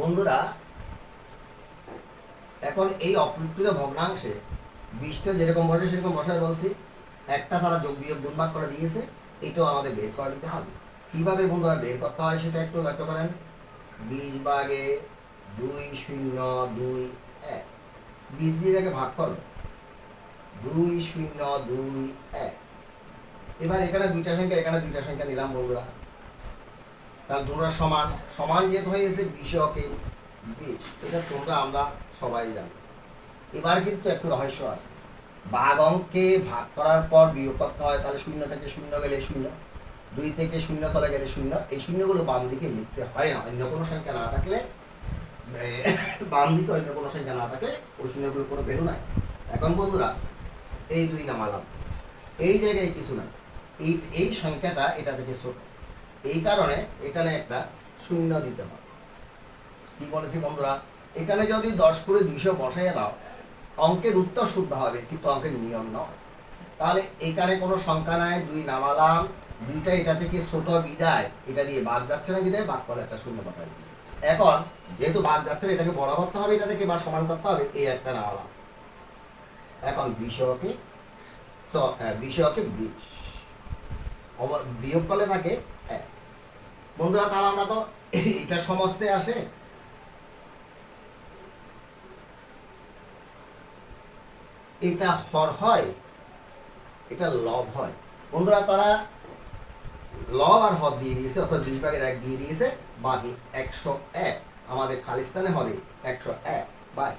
বন্ধুরা, এখন এই অপ্রকৃত ভগ্নাংশে 20টা যেরকম বসে সেরকম বসায় বলছি, একটা তারা যোগ বিয়োগ গুণ ভাগ করে দিয়েছে, এটাও আমাদের বের করে দিতে হবে। কিভাবে বন্ধুরা বের করতে হয় সেটা একটু লক্ষ্য করেন। 20 ভাগে 2 0 2 1, 20 দিয়ে এটাকে ভাগ করো, 2 0 2 1। এবার এখানে দুইটা সংখ্যা, এখানে দুইটা সংখ্যা নিলাম বন্ধুরা, তাহলে দুটো সমান সমান যেহেতু হয়েছে 20 20, এটা তোমরা আমরা সবাই জানি। এবার কিন্তু একটু রহস্য আছে। ভাগ অঙ্কে ভাগ করার পর বিয়োগ করতে হয়, তাহলে 0 থেকে 0 গেলে 0, 2 থেকে 0 চলে গেলে 0। এই শূন্যগুলো বাম দিকে লিখতে হয় না, অন্য কোনো সংখ্যা না থাকলে, বাম দিকে অন্য কোনো সংখ্যা না থাকলে ওই শূন্যগুলো কোনো ভ্যালু নাই। এখন বন্ধুরা, এই 2 নামালাম, এই জায়গায় কিছু নাই, এই সংখ্যাটা এটা থেকে ছোট, এই কারণে এখানে একটা 0 দিতে হবে। কি বলেছি বন্ধুরা, এখানে যদি 10 করে 200 বসাইয়া দাও, অঙ্কের উত্তর শুদ্ধ হবে, কিন্তু অঙ্কের নিয়ম নয়। তাহলে এখানে কোনো সংখ্যা নাই, 2 নামালাম, 2টা এটা থেকে ছোট বিদায়, এটা দিয়ে বাদ যাচ্ছে না বিদায়, বাদ করে একটা 0 পাঠাইছি। এখন যেহেতু বাদ যাচ্ছে না, এটাকে বড় করতে হবে, এটা থেকে বা সমান করতে হবে, এই একটা নামালাম। এখন 20কে 20 বিয়োগ করলে থাকে 1। বন্ধুরা, তাহলে আমরা তো এটা সমস্তে আসে, এটা হর হয়, এটা লব হয়। বন্ধুরা, তারা লব আর হর দিয়ে দিয়েছে, অর্থাৎ 20 ভাগের 1 দিয়ে দিয়েছে, বাকি 101 আমাদের খালিস্তানে হবে 101 বাই